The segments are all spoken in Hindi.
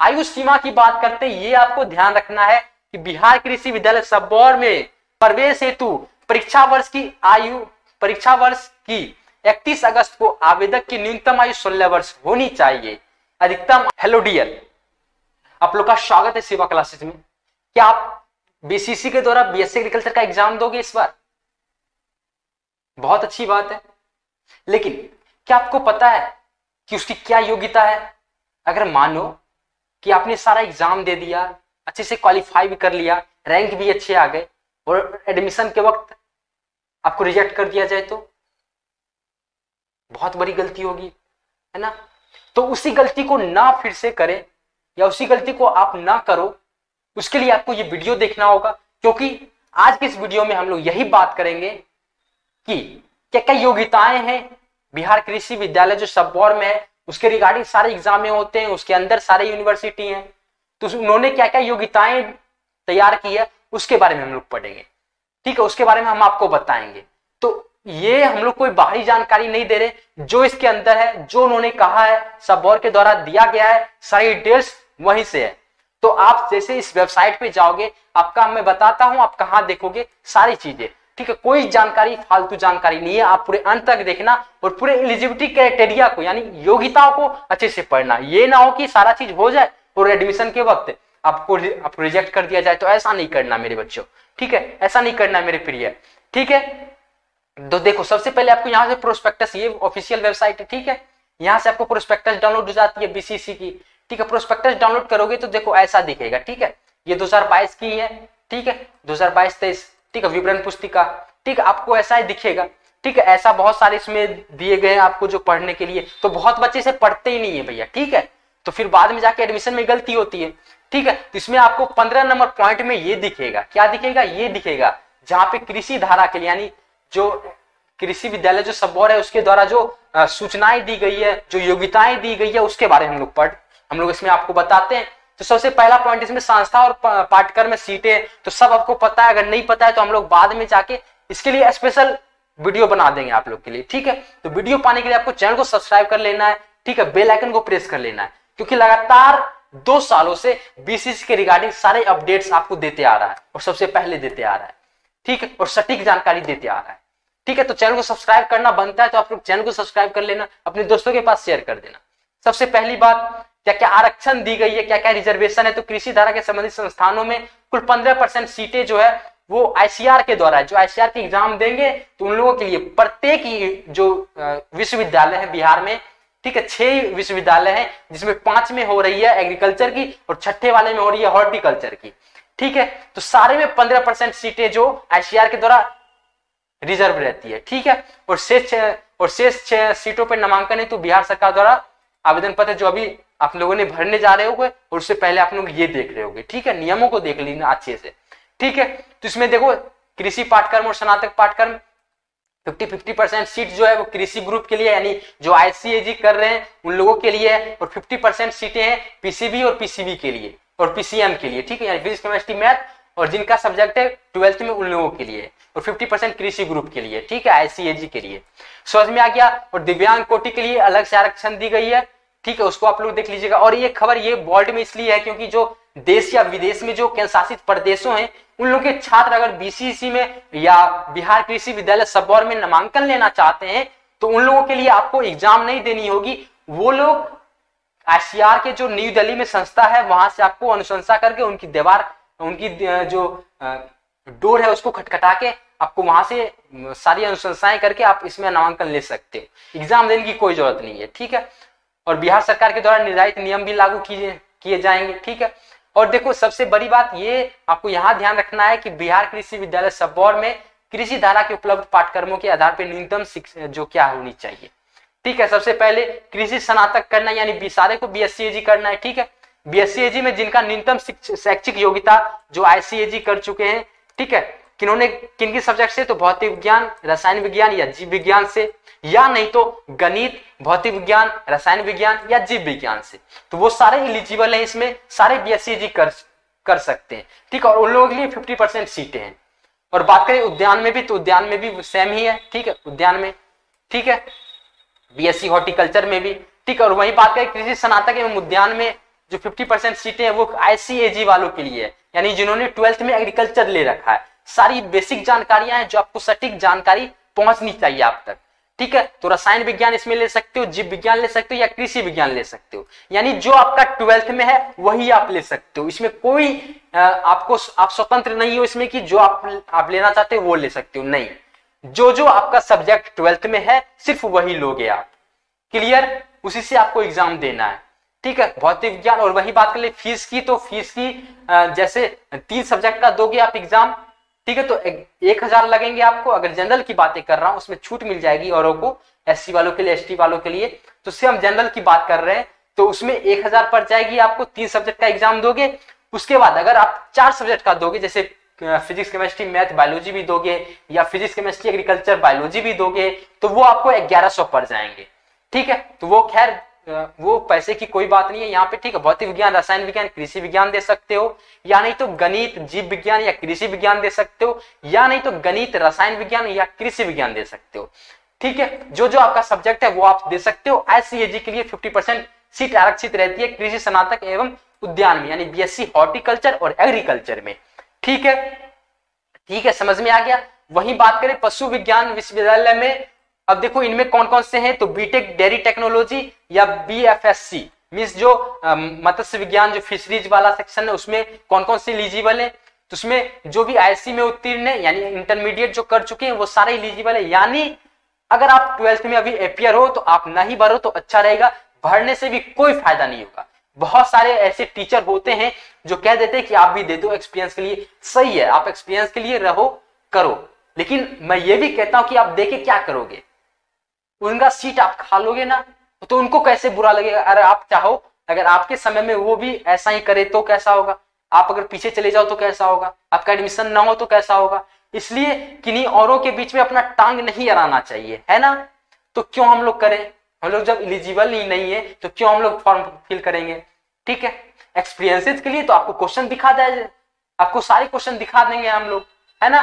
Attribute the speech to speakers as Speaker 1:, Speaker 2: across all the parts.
Speaker 1: आयु सीमा की बात करते हैं, ये आपको ध्यान रखना है कि बिहार कृषि विद्यालय सबौर में प्रवेश हेतु परीक्षा वर्ष की 31 अगस्त को आवेदक की न्यूनतम आयु 16 वर्ष होनी चाहिए। अधिकतम। हेलो डियर, आप लोग का स्वागत है सेवा क्लासेस में। क्या आप बीसीसी के द्वारा बीएससी एग्रीकल्चर का एग्जाम दोगे इस बार? बहुत अच्छी बात है, लेकिन क्या आपको पता है कि उसकी क्या योग्यता है? अगर मानो कि आपने सारा एग्जाम दे दिया, अच्छे से क्वालिफाई भी कर लिया, रैंक भी अच्छे आ गए और एडमिशन के वक्त आपको रिजेक्ट कर दिया जाए तो बहुत बड़ी गलती होगी, है ना? तो उसी गलती को ना फिर से करें या उसी गलती को आप ना करो, उसके लिए आपको ये वीडियो देखना होगा, क्योंकि आज के इस वीडियो में हम लोग यही बात करेंगे कि क्या क्या योग्यताएं हैं बिहार कृषि विद्यालय जो सबौर में है, उसके रिगार्डिंग सारे एग्जाम में होते हैं, उसके अंदर सारे यूनिवर्सिटी हैं, तो उन्होंने क्या क्या योग्यताएं तैयार की है उसके बारे में हम लोग पढ़ेंगे। ठीक है, उसके बारे में हम आपको बताएंगे। तो ये हम लोग कोई बाहरी जानकारी नहीं दे रहे, जो इसके अंदर है, जो उन्होंने कहा है, सबौर के द्वारा दिया गया है, सारी डिटेल्स वहीं से है। तो आप जैसे इस वेबसाइट पे जाओगे, आपका मैं बताता हूं आप कहां देखोगे सारी चीजें। ठीक है, कोई जानकारी फालतू जानकारी नहीं है, आप पूरे अंत तक देखना और पूरे एलिजिबिलिटी क्राइटेरिया को यानी योग्यताओं को अच्छे से पढ़ना। ये ना हो कि सारा चीज हो जाए और एडमिशन के वक्त आपको रिजेक्ट कर दिया जाए, तो ऐसा नहीं करना मेरे बच्चों। ठीक है, ऐसा नहीं करना मेरे प्रिय। ठीक है, तो देखो सबसे पहले आपको यहाँ से प्रोस्पेक्टस, ये ऑफिशियल वेबसाइट है, ठीक है, यहाँ से आपको प्रोस्पेक्टस डाउनलोड हो जाती है बीसीसी की। ठीक है, प्रोस्पेक्टस डाउनलोड करोगे तो देखो ऐसा दिखेगा। ठीक है, ये 2022 की है। ठीक है, 2022-23। ठीक है, विवरण पुस्तिका। ठीक है, आपको ऐसा ही दिखेगा। ठीक है, ऐसा बहुत सारे इसमें दिए गए हैं आपको जो पढ़ने के लिए, तो बहुत बच्चे से पढ़ते ही नहीं है भैया। ठीक है, तो फिर बाद में जाके एडमिशन में गलती होती है। ठीक है, तो इसमें आपको 15 नंबर पॉइंट में ये दिखेगा, क्या दिखेगा? ये दिखेगा जहां पे कृषि धारा के लिए यानी जो कृषि विद्यालय जो सबौर है उसके द्वारा जो सूचनाएं दी गई है, जो योग्यताएं दी गई है, उसके बारे में हम लोग इसमें आपको बताते हैं। तो सबसे पहला पॉइंट इसमें संस्था और पाठ्यक्रम में सीटें, तो सब आपको पता है। अगर नहीं पता है तो हम लोग बाद में जाके इसके लिए स्पेशल वीडियो बना देंगे आप लोग के लिए। ठीक है, तो वीडियो पाने के लिए आपको चैनल को सब्सक्राइब कर लेना है। ठीक है, बेल आइकन को प्रेस कर लेना है, क्योंकि लगातार 2 सालों से बीसीसी के रिगार्डिंग सारे अपडेट्स आपको देते आ रहा है और सबसे पहले देते आ रहा है। ठीक है, और सटीक जानकारी देते आ रहा है। ठीक है, तो चैनल को सब्सक्राइब करना बनता है, तो आप लोग चैनल को सब्सक्राइब कर लेना, अपने दोस्तों के पास शेयर कर देना। सबसे पहली बात, क्या क्या आरक्षण दी गई है, क्या क्या रिजर्वेशन है, तो कृषि धारा के संबंधित संस्थानों में कुल 15% सीटें जो है वो आईसीआर के द्वारा है। जो आईसीआर के एग्जाम देंगे तो उन लोगों के लिए प्रत्येक जो विश्वविद्यालय है बिहार में, ठीक है, 6 विश्वविद्यालय है, जिसमें 5 में हो रही है एग्रीकल्चर की और 6ठे वाले में हो रही है हॉर्टिकल्चर की। ठीक है, तो सारे में 15% सीटें जो आईसीआर के द्वारा रिजर्व रहती है। ठीक है, और शेष 6 सीटों पर नामांकन है तो बिहार सरकार द्वारा आवेदन पत्र जो अभी आप लोगों ने भरने जा रहे होंगे और उससे पहले आप लोग ये देख रहे होंगे। ठीक है, नियमों को देख लेना अच्छे से। ठीक है, तो इसमें देखो कृषि पाठ्यक्रम और स्नातक पाठ्यक्रम 50-50% सीट जो है वो कृषि ग्रुप के लिए यानी जो आईसीएजी कर रहे हैं उन लोगों के लिए है, और 50% सीटें हैं पीसीबी और पीसीबी के लिए और पीसीएम के लिए। ठीक है, यानी फिजिक्स केमिस्ट्री मैथ और जिनका सब्जेक्ट है 12th में उन लोगों के लिए, और 50% कृषि ग्रुप के लिए। ठीक है, आईसीएजी के लिए। समझ में आ गया? और दिव्यांग कोटि के लिए अलग से आरक्षण दी गई है। ठीक है, उसको आप लोग देख लीजिएगा। और ये खबर ये बोल्ड में इसलिए है क्योंकि जो देश या विदेश में जो केंद्र शासित प्रदेशों हैं उन लोगों के छात्र अगर बीसीसी में या बिहार कृषि विद्यालय सबौर में नामांकन लेना चाहते हैं तो उन लोगों के लिए आपको एग्जाम नहीं देनी होगी। वो लोग आईसीआर के जो न्यू दिल्ली में संस्था है वहां से आपको अनुशंसा करके उनकी दीवार, उनकी जो डोर है उसको खटखटा के आपको वहां से सारी अनुशंसाएं करके आप इसमें नामांकन ले सकते हो। एग्जाम देने की कोई जरूरत नहीं है। ठीक है, और बिहार सरकार के द्वारा निर्धारित नियम भी लागू किए जाएंगे। ठीक है, और देखो सबसे बड़ी बात ये आपको यहाँ ध्यान रखना है कि बिहार कृषि विद्यालय सबौर में कृषि धारा के उपलब्ध पाठ्यक्रमों के आधार पर न्यूनतम शिक्षा जो क्या होनी चाहिए। ठीक है, सबसे पहले कृषि स्नातक करना यानी सारे को बीएससीएजी करना है। ठीक है, बीएससीएजी में जिनका न्यूनतम शैक्षिक योग्यता जो आईसीएजी कर चुके हैं। ठीक है, किन्होंने किन किन सब्जेक्ट से, तो भौतिक विज्ञान, रसायन विज्ञान या जीव विज्ञान से, या नहीं तो गणित, भौतिक विज्ञान, रसायन विज्ञान या जीव विज्ञान से, तो वो सारे एलिजिबल हैं, इसमें सारे बीएससीजी कर सकते हैं। ठीक है, और उन लोगों के लिए 50% सीटें हैं। और बात करें उद्यान में भी, तो उद्यान में भी सेम ही है। ठीक है, उद्यान में, ठीक है, बीएससी हॉर्टिकल्चर में भी। ठीक है, और वही बात करें कृषि स्नातक एवं उद्यान में जो 50% सीटें हैं वो ICAG वालों के लिए है, यानी जिन्होंने 12th में एग्रीकल्चर ले रखा है। सारी बेसिक जानकारियां हैं जो आपको सटीक जानकारी पहुंचनी चाहिए आप तक, ठीक है। तो रसायन विज्ञान इसमें ले सकते हो, जीव विज्ञान ले सकते हो या कृषि विज्ञान ले सकते हो, यानी जो आपका 12th में है वही आप ले सकते हो। इसमें कोई आप स्वतंत्र नहीं हो इसमें कि जो आप लेना चाहते हो वो ले सकते हो, नहीं, जो आपका सब्जेक्ट 12th में है सिर्फ वही लोगे आप। क्लियर, उसी से आपको एग्जाम देना है, ठीक है। भौतिक विज्ञान, और वही बात कर ले फीस की, तो फीस की जैसे 3 सब्जेक्ट का दोगे आप एग्जाम, ठीक है, तो 1000 लगेंगे आपको। अगर जनरल की बातें कर रहा हूं उसमें छूट मिल जाएगी औरों को, SC वालों के लिए, ST वालों के लिए, तो उससे हम जनरल की बात कर रहे हैं, तो उसमें 1000 पड़ जाएगी आपको। 3 सब्जेक्ट का एग्जाम दोगे, उसके बाद अगर आप 4 सब्जेक्ट का दोगे, जैसे फिजिक्स केमिस्ट्री मैथ बायोलॉजी भी दोगे या फिजिक्स केमिस्ट्री एग्रीकल्चर बायोलॉजी भी दोगे, तो वो आपको 1100 पड़ जाएंगे, ठीक है। तो वो खैर वो पैसे की कोई बात नहीं है यहाँ पे, ठीक है। भौतिक विज्ञान, रसायन विज्ञान, कृषि विज्ञान दे सकते हो, या नहीं तो गणित, जीव विज्ञान या कृषि विज्ञान दे सकते हो, या नहीं तो गणित, रसायन विज्ञान या कृषि विज्ञान दे सकते हो, ठीक है। जो आपका सब्जेक्ट है वो आप दे सकते हो। ICAG के लिए 50% सीट आरक्षित रहती है कृषि स्नातक एवं उद्यान में, यानी BSc हॉर्टिकल्चर और एग्रीकल्चर में, ठीक है, ठीक है, समझ में आ गया। वही बात करें पशु विज्ञान विश्वविद्यालय में, अब देखो इनमें कौन कौन से हैं, तो बीटेक डेयरी टेक्नोलॉजी या BFSC मींस जो मत्स्य विज्ञान, जो फिशरीज वाला सेक्शन है उसमें कौन कौन से एलिजिबल है, तो उसमें जो भी ISC में उत्तीर्ण है यानी इंटरमीडिएट जो कर चुके हैं वो सारे एलिजिबल है। यानी अगर आप 12th में अभी अपियर हो तो आप नहीं भरो तो अच्छा रहेगा, भरने से भी कोई फायदा नहीं होगा। बहुत सारे ऐसे टीचर होते हैं जो कह देते हैं कि आप भी दे दो एक्सपीरियंस के लिए, सही है, आप एक्सपीरियंस के लिए रहो करो, लेकिन मैं ये भी कहता हूं कि आप देके क्या करोगे, उनका सीट आप खा लोगे ना, तो उनको कैसे बुरा लगेगा। अरे आप चाहो अगर आपके समय में वो भी ऐसा ही करे तो कैसा होगा, आप अगर पीछे चले जाओ तो कैसा होगा, आपका एडमिशन ना हो तो कैसा होगा। इसलिए किन्हीं औरों के बीच में अपना टांग नहीं अड़ाना चाहिए, है ना। तो क्यों हम लोग करें, हम लोग जब एलिजिबल ही नहीं है तो क्यों हम लोग फॉर्म फिल करेंगे, ठीक है। एक्सपीरियंसेस के लिए तो आपको क्वेश्चन दिखा दें, आपको सारे क्वेश्चन दिखा देंगे हम लोग, है ना।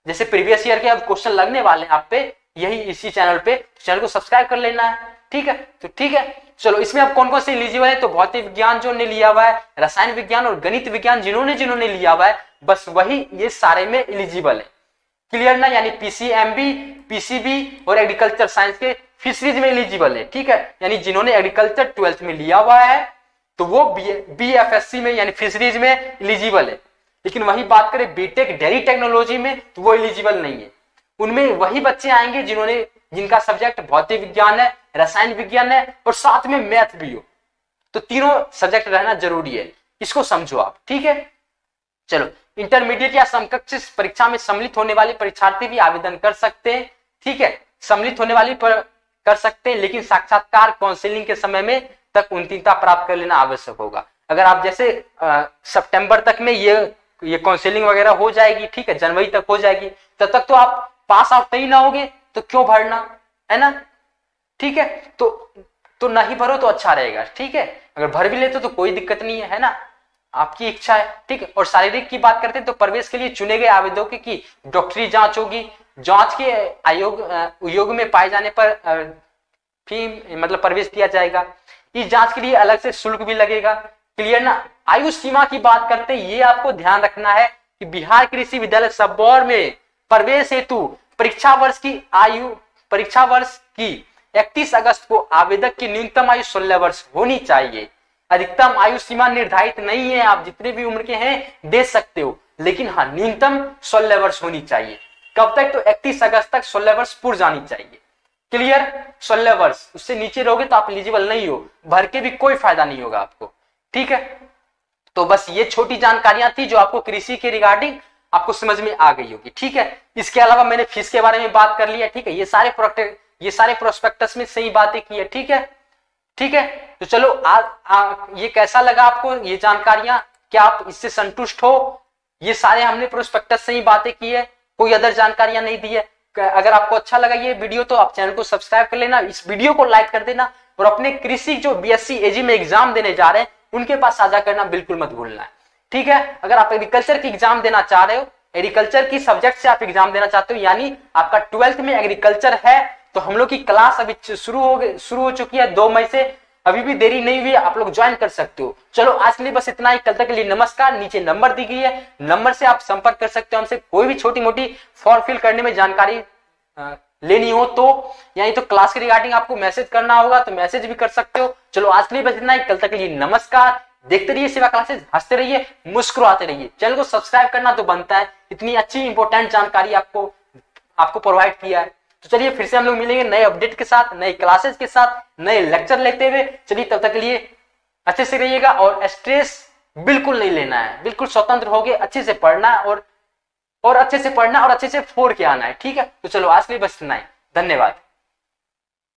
Speaker 1: जैसे प्रीवियस ईयर के अब क्वेश्चन लगने वाले हैं आप पे, यही इसी चैनल पे, चैनल को सब्सक्राइब कर लेना है, ठीक है। तो ठीक है, चलो इसमें अब कौन कौन से एलिजिबल है, तो भौतिक विज्ञान जो ने लिया हुआ है, रसायन विज्ञान और गणित विज्ञान जिन्होंने लिया हुआ है, बस वही ये सारे में एलिजिबल है। क्लियर ना, यानी PCMB, PCB और एग्रीकल्चर साइंस के फिशरीज में एलिजिबल है, ठीक है। यानी जिन्होंने एग्रीकल्चर 12th में लिया हुआ है तो वो BFSC में यानी फिशरीज में एलिजिबल है। लेकिन वही बात करें बीटेक डेयरी टेक्नोलॉजी में तो वो एलिजिबल नहीं है। उनमें वही बच्चे आएंगे जिनका सब्जेक्ट भौतिक विज्ञान है, रसायन विज्ञान है और साथ में मैथ भी हो, तो तीनों सब्जेक्ट रहना जरूरी है, इसको समझो आप, ठीक है। चलो, इंटरमीडिएट या समकक्ष परीक्षा में सम्मिलित होने वाले परीक्षार्थी भी आवेदन कर सकते हैं, ठीक है। सम्मिलित होने वाली कर सकते हैं, लेकिन साक्षात्कार काउंसलिंग के समय में तक उत्तीर्णता प्राप्त कर लेना आवश्यक होगा। अगर आप जैसे सितंबर तक में ये काउंसलिंग वगैरह हो जाएगी, ठीक है, जनवरी तक हो जाएगी, तब तक तो आप पास आउट नहीं ना होगे, तो क्यों भरना, है ना, ठीक है। तो नहीं भरो तो अच्छा रहेगा, ठीक है। अगर भर भी लेते तो कोई दिक्कत नहीं है ना, आपकी इच्छा है, ठीक है। और शारीरिक की बात करते हैं तो प्रवेश के लिए चुने गए आवेदकों की डॉक्टरी जांच होगी, जांच के आयोग में पाए जाने पर फी मतलब प्रवेश दिया जाएगा। इस जांच के लिए अलग से शुल्क भी लगेगा। क्लियर ना। आयु सीमा की बात करते हैं, ये आपको ध्यान रखना है कि बिहार कृषि विद्यालय सबौर में प्रवेश हेतु परीक्षा वर्ष की 31 अगस्त को आवेदक की न्यूनतम आयु 16 वर्ष होनी चाहिए। अधिकतम आयु सीमा निर्धारित नहीं है, आप जितने भी उम्र के हैं दे सकते हो, लेकिन हाँ न्यूनतम 16 वर्ष होनी चाहिए। कब तक, तो 31 अगस्त तक 16 वर्ष पूर्ण जानी चाहिए। क्लियर, 16 वर्ष, उससे नीचे रहोगे तो आप एलिजिबल नहीं हो, भर के भी कोई फायदा नहीं होगा आपको, ठीक है। तो बस ये छोटी जानकारियां थी जो आपको कृषि के रिगार्डिंग आपको समझ में आ गई होगी, ठीक है। इसके अलावा मैंने फीस के बारे में बात कर लिया, ठीक है। ये सारे प्रोस्पेक्टस में सही बातें की है, ठीक है, ठीक है। तो चलो ये कैसा लगा आपको ये जानकारियां, क्या आप इससे संतुष्ट हो। ये सारे हमने प्रोस्पेक्टस से ही बातें की है, कोई अदर जानकारियां नहीं दी है। अगर आपको अच्छा लगा ये वीडियो तो आप चैनल को सब्सक्राइब कर लेना, इस वीडियो को लाइक कर देना और अपने कृषि जो BSc AG में एग्जाम देने जा रहे हैं उनके पास साझा करना बिल्कुल मत भूलना है, ठीक है। अगर आप एग्रीकल्चर की एग्जाम देना चाह रहे हो, एग्रीकल्चर की सब्जेक्ट से आप एग्जाम देना चाहते हो, यानी आपका 12th में एग्रीकल्चर है, तो हम लोग की क्लास अभी शुरू हो चुकी है 2 मई से, अभी भी देरी नहीं हुई, आप लोग ज्वाइन कर सकते हो। चलो आज के लिए बस इतना ही, कल तक के लिए नमस्कार। नीचे नंबर दी गई है, नंबर से आप संपर्क कर सकते हो हमसे। कोई भी छोटी मोटी फॉर्म फिल करने में जानकारी लेनी हो तो, यानी तो क्लास के रिगार्डिंग आपको मैसेज करना होगा तो मैसेज भी कर सकते हो। चलो आज के लिए बस इतना ही, कल तक के लिए नमस्कार। देखते रहिए सेवा क्लासेस, हंसते रहिए, मुस्कुराते रहिए। चैनल को सब्सक्राइब करना तो बनता है, इतनी अच्छी इंपॉर्टेंट जानकारी आपको प्रोवाइड किया है। तो चलिए फिर से हम लोग मिलेंगे नए अपडेट के साथ, नए क्लासेस के साथ, नए लेक्चर लेते हुए। चलिए तब तक के लिए अच्छे से रहिएगा और स्ट्रेस बिल्कुल नहीं लेना है, बिल्कुल स्वतंत्र होके अच्छे से पढ़ना है और अच्छे से पढ़ना और अच्छे से फोड़ के आना है, ठीक है। तो चलो आज के लिए बस इतना ही, धन्यवाद।